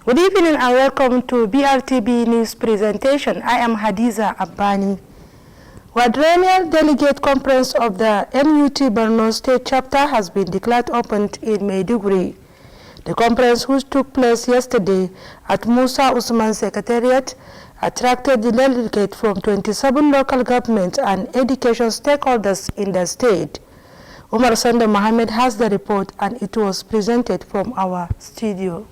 Good evening and welcome to BRTB News Presentation. I am Hadiza Abbani. Quadrennial Delegate Conference of the MUT Borno State Chapter has been declared open in Maiduguri. The conference, which took place yesterday at Musa Usman Secretariat, attracted the delegates from 27 local governments and education stakeholders in the state. Umar Sanda Mohammed has the report, and it was presented from our studio.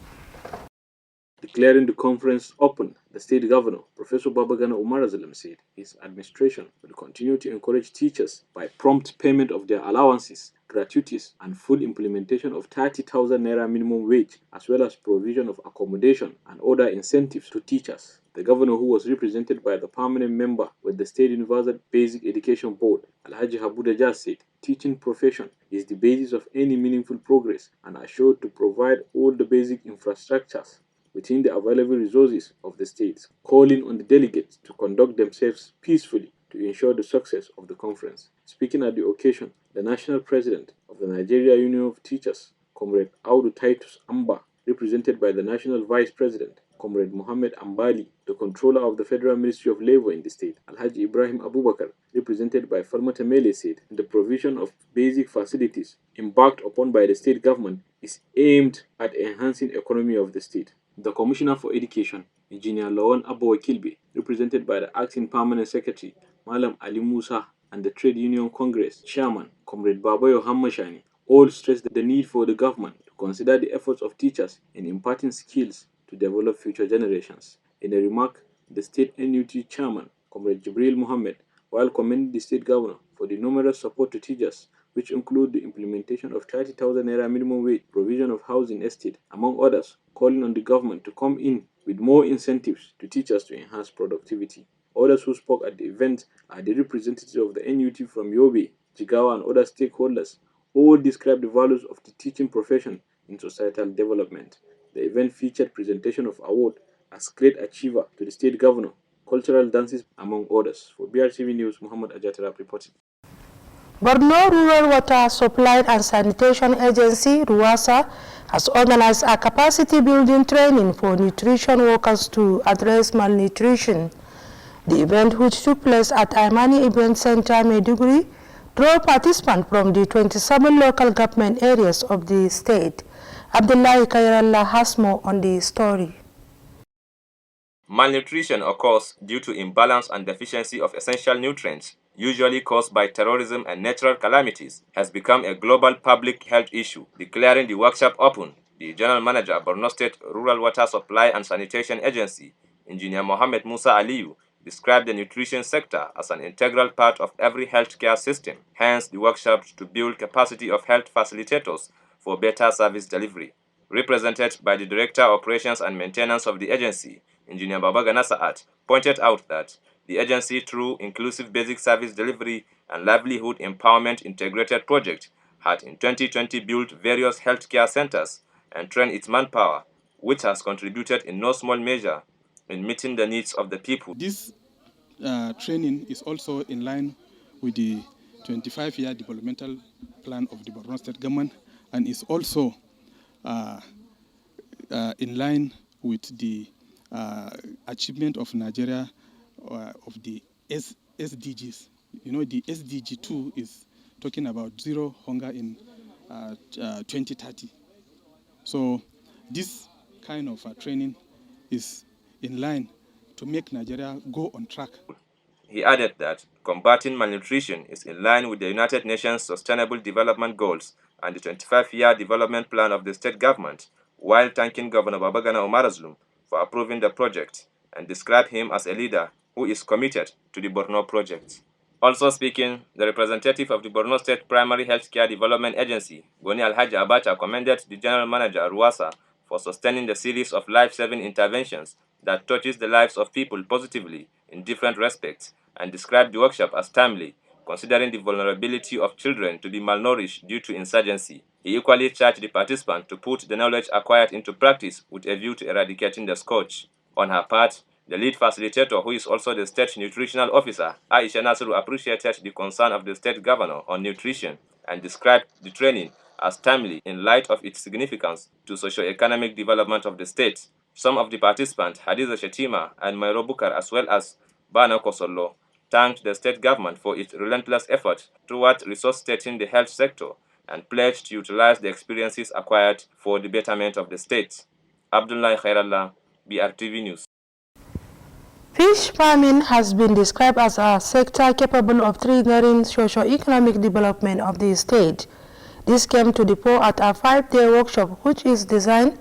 Declaring the conference open, the state governor, Professor Babagana Umar said his administration will continue to encourage teachers by prompt payment of their allowances, gratuities, and full implementation of 30,000 naira minimum wage, as well as provision of accommodation and other incentives to teachers. The governor, who was represented by the permanent member with the State Universal Basic Education Board, Alhaji Habuda Jas, said teaching profession is the basis of any meaningful progress and assured to provide all the basic infrastructures within the available resources of the states, calling on the delegates to conduct themselves peacefully to ensure the success of the conference. Speaking at the occasion, the national president of the Nigeria Union of Teachers, Comrade Audu Titus Amba, represented by the national vice president, Comrade Mohammed Ambali, the controller of the Federal Ministry of Labor in the state, Alhaji Ibrahim Abubakar, represented by Falmata Mele, said the provision of basic facilities embarked upon by the state government is aimed at enhancing the economy of the state. The Commissioner for Education, Engineer Lawan Abou Kilbe, represented by the Acting Permanent Secretary, Malam Ali Musa, and the Trade Union Congress Chairman, Comrade Babayo Hammashani, all stressed the need for the government to consider the efforts of teachers in imparting skills to develop future generations. In a remark, the State NUT Chairman, Comrade Jibril Mohammed, while commending the State Governor for the numerous support to teachers, which include the implementation of 30,000 naira minimum wage, provision of housing estate, among others, calling on the government to come in with more incentives to teachers to enhance productivity. Others who spoke at the event are the representatives of the NUT from Yobe, Jigawa, and other stakeholders. All described the values of the teaching profession in societal development. The event featured presentation of award as great achiever to the state governor, cultural dances, among others. For BRTV News, Muhammad Ajatarab reported. Borno Rural Water Supply and Sanitation Agency, RUWASA, has organized a capacity building training for nutrition workers to address malnutrition. The event, which took place at Aimani Event Center, Maiduguri, drew participants from the 27 local government areas of the state. Abdullahi Kairallah has more on the story. Malnutrition occurs due to imbalance and deficiency of essential nutrients, usually caused by terrorism and natural calamities, has become a global public health issue. Declaring the workshop open, the General Manager of Borno State Rural Water Supply and Sanitation Agency, Engineer Mohammed Musa Aliyu, described the nutrition sector as an integral part of every healthcare system. Hence, the workshop to build capacity of health facilitators for better service delivery. Represented by the Director Operations and Maintenance of the agency, Engineer Babagana Saat, pointed out that the agency, through inclusive basic service delivery and livelihood empowerment integrated project, had in 2020 built various healthcare centers and trained its manpower, which has contributed in no small measure in meeting the needs of the people. This training is also in line with the 25-year developmental plan of the Borno State government, and is also in line with the achievement of Nigeria of the SDGs. You know, the SDG 2 is talking about zero hunger in 2030. So this kind of training is in line to make Nigeria go on track. He added that combating malnutrition is in line with the United Nations Sustainable Development Goals and the 25-year development plan of the state government, while thanking Governor Babagana Omarazlum for approving the project and described him as a leader who is committed to the Borno project. Also speaking, the representative of the Borno State Primary Healthcare Development Agency, Goni Alhaji Abacha, commended the General Manager Ruwasa for sustaining the series of life-saving interventions that touches the lives of people positively in different respects, and described the workshop as timely, considering the vulnerability of children to be malnourished due to insurgency. He equally charged the participants to put the knowledge acquired into practice with a view to eradicating the scourge. On her part, the lead facilitator, who is also the state nutritional officer, Aisha Nasiru, appreciated the concern of the state governor on nutrition and described the training as timely in light of its significance to socio-economic development of the state. Some of the participants, Hadiza Shetima and Mairo Bukar, as well as Bana Kosolo, thanked the state government for its relentless effort towards resuscitating the health sector and pledged to utilize the experiences acquired for the betterment of the state. Abdullah Khairallah, Brtv News. Fish farming has been described as a sector capable of triggering socio-economic development of the state. This came to the fore at a 5-day workshop which is designed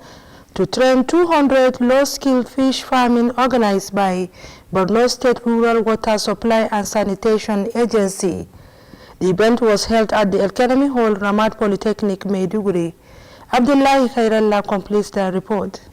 to train 200 low-skilled fish farming organized by Borno State Rural Water Supply and Sanitation Agency. The event was held at the Academy Hall, Ramat Polytechnic, Maiduguri. Abdullah Khairallah completes the report.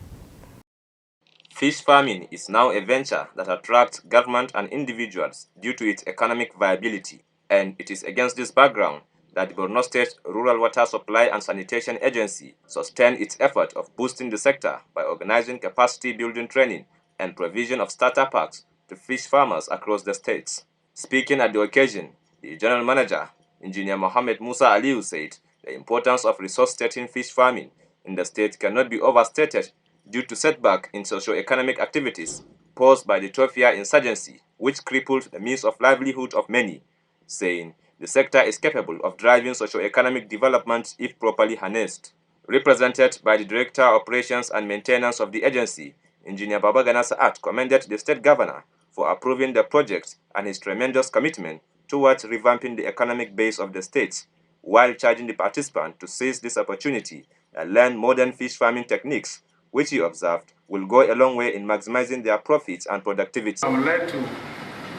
Fish farming is now a venture that attracts government and individuals due to its economic viability, and it is against this background that the Borno State Rural Water Supply and Sanitation Agency sustained its effort of boosting the sector by organizing capacity building training and provision of starter packs to fish farmers across the states. Speaking at the occasion, the General Manager, Engineer Mohammed Musa Aliu, said the importance of resuscitating fish farming in the state cannot be overstated due to setback in socio-economic activities posed by the Ethiopia insurgency, which crippled the means of livelihood of many, saying the sector is capable of driving socio-economic development if properly harnessed. Represented by the Director of Operations and Maintenance of the agency, Engineer Babagana Saat commended the state governor for approving the project and his tremendous commitment towards revamping the economic base of the state, while charging the participants to seize this opportunity and learn modern fish farming techniques, which he observed will go a long way in maximizing their profits and productivity. I would like to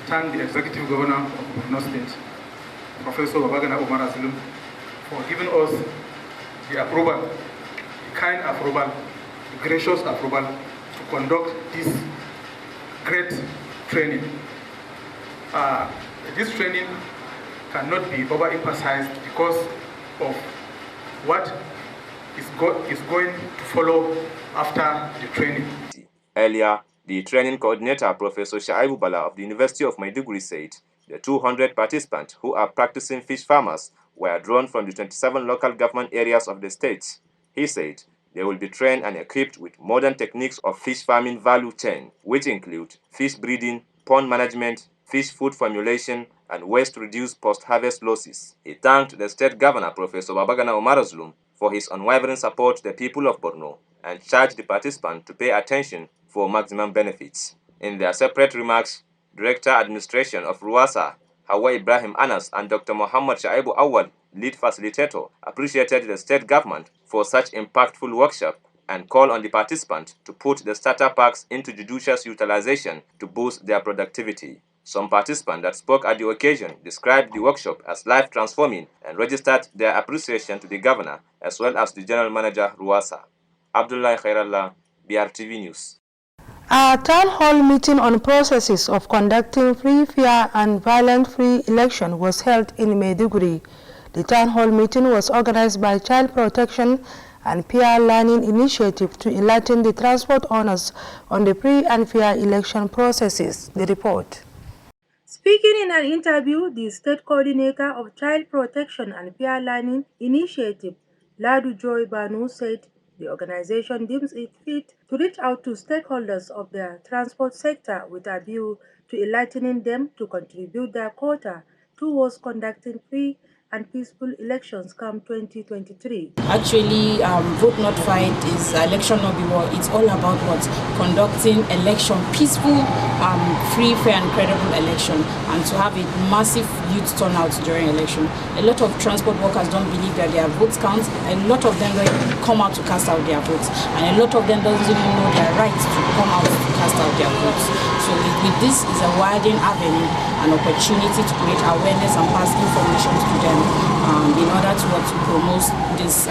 thank the Executive Governor of Borno State, Professor Babagana Umar Zulum, for giving us the approval, the kind approval, the gracious approval to conduct this great training. This training cannot be overemphasized because of what is going to follow after the training. Earlier, the training coordinator, Professor Shaibu Bala of the University of Maiduguri, said the 200 participants who are practicing fish farmers were drawn from the 27 local government areas of the state. He said they will be trained and equipped with modern techniques of fish farming value chain, which include fish breeding, pond management, fish food formulation, and ways to reduce post-harvest losses. He thanked the state governor, Professor Babagana Umar Zulum, for his unwavering support to the people of Borno and charged the participants to pay attention for maximum benefits. In their separate remarks, Director Administration of RUWASA, Hawa Ibrahim Anas, and Dr. Muhammad Shaibu Awal, lead facilitator, appreciated the state government for such impactful workshop and called on the participants to put the starter packs into judicious utilization to boost their productivity. Some participants that spoke at the occasion described the workshop as life-transforming and registered their appreciation to the governor as well as the general manager, RUWASA. Abdullah Khairallah, Brtv News. A town hall meeting on processes of conducting free, fair and violent-free election was held in Maiduguri. The town hall meeting was organized by Child Protection and Peer Learning Initiative to enlighten the transport owners on the free and fair election processes. The report. Speaking in an interview, the state coordinator of Child Protection and Peer Learning Initiative, Ladu Joy Banu, said the organization deems it fit to reach out to stakeholders of the transport sector with a view to enlightening them to contribute their quota towards conducting free and peaceful elections come 2023. Actually, vote not fight is election not be war. It's all about what? Conducting election, peaceful, free, fair and credible election, and to have a massive youth turnout during election. A lot of transport workers don't believe that their votes count. A lot of them don't come out to cast out their votes, and a lot of them doesn't even know their rights to come out to cast out their votes. So with this is a widening avenue, an opportunity to create awareness and pass information to them in order to promote this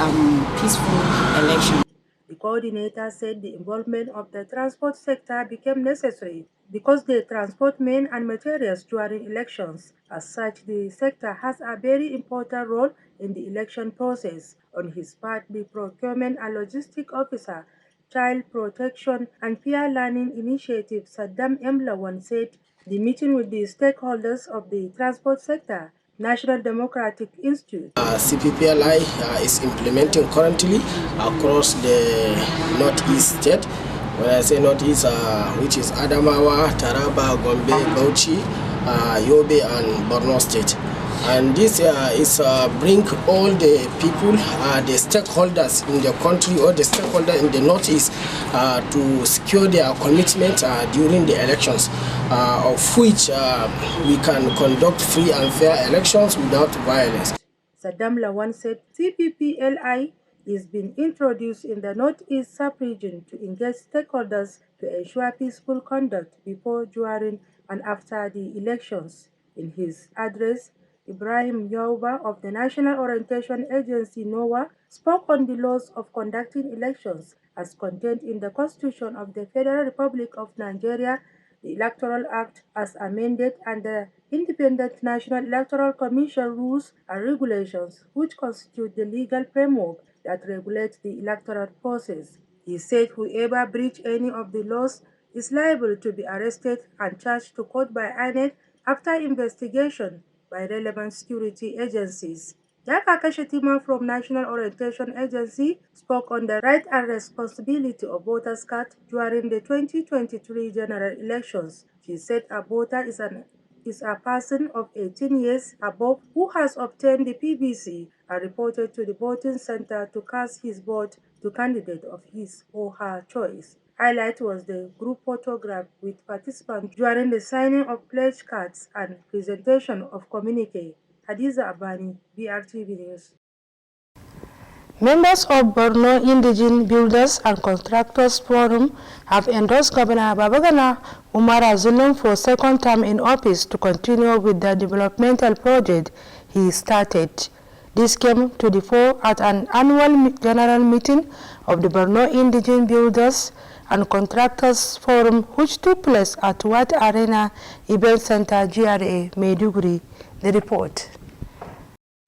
peaceful election. The coordinator said the involvement of the transport sector became necessary because they transport men and materials during elections. As such, the sector has a very important role in the election process. On his part, the Procurement and Logistics Officer, Child Protection and Peer Learning Initiative, Saddam M. Lawan, said the meeting with the stakeholders of the transport sector, National Democratic Institute. CPPLI is implementing currently across the Northeast state When I say Northeast, which is Adamawa, Taraba, Gombe, Bauchi, Yobe, and Borno State. And this is bring all the people, the stakeholders in the country or the stakeholders in the Northeast to secure their commitment during the elections, of which we can conduct free and fair elections without violence. Saddam Lawan said TPPLI is being introduced in the Northeast sub-region to engage stakeholders to ensure peaceful conduct before, during, and after the elections. In his address, Ibrahim Yauba of the National Orientation Agency (NOWA) spoke on the laws of conducting elections as contained in the Constitution of the Federal Republic of Nigeria, the Electoral Act as amended, and the Independent National Electoral Commission rules and regulations, which constitute the legal framework that regulates the electoral process. He said whoever breaches any of the laws is liable to be arrested and charged to court by INEC after investigation by relevant security agencies. Jaka Kashetima from National Orientation Agency spoke on the right and responsibility of voters' cards during the 2023 general elections. She said a voter is a person of 18 years above who has obtained the PVC and reported to the voting center to cast his vote to candidate of his or her choice. Highlight was the group photograph with participants during the signing of pledge cards and presentation of communique. Hadiza Abani, BRTV News. Members of Borno Indigenous Builders and Contractors Forum have endorsed Governor Babagana Umara Zulum for second term in office to continue with the developmental project he started. This came to the fore at an annual general meeting of the Borno Indigenous Builders and Contractors Forum, which took place at Wat Arena Event Center, GRA, Maiduguri. The report.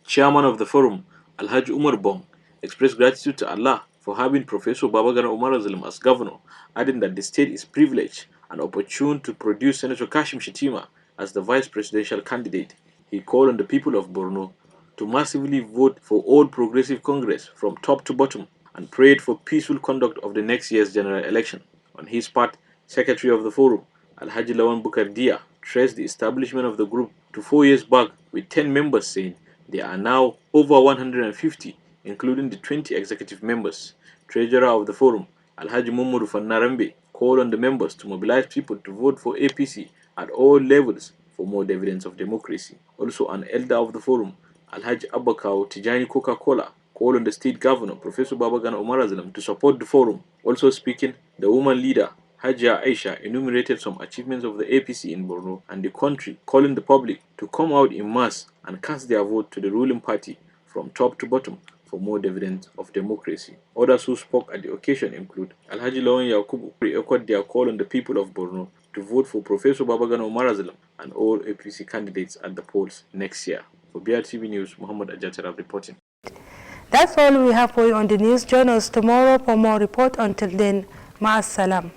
Chairman of the forum, Alhaji Umar Bong, expressed gratitude to Allah for having Professor Babagana Umar Zulum as governor, adding that the state is privileged and opportune to produce Senator Kashim Shettima as the vice presidential candidate. He called on the people of Borno to massively vote for All Progressive Congress from top to bottom and prayed for peaceful conduct of the next year's general election. On his part, Secretary of the Forum, Alhaji Lawan Bukar Dia, traced the establishment of the group to 4 years back with 10 members, saying there are now over 150, including the 20 executive members. Treasurer of the Forum, Alhaji Mumuru Fannarambe, called on the members to mobilize people to vote for APC at all levels for more dividends of democracy. Also, an elder of the Forum, Alhaji Abakau Tijani Coca-Cola, called on the state governor, Professor Babagana Umar Zulum, to support the forum. Also speaking, the woman leader, Hajia Aisha, enumerated some achievements of the APC in Borno and the country, calling the public to come out in mass and cast their vote to the ruling party from top to bottom for more dividends of democracy. Others who spoke at the occasion include Alhaji Lawan Yakubu, who echoed their call on the people of Borno to vote for Professor Babagana Umar Zulum and all APC candidates at the polls next year. For BRTV News, Muhammad Ajatara reporting. That's all we have for you on the news. Join us tomorrow for more report. Until then, Ma'as salam.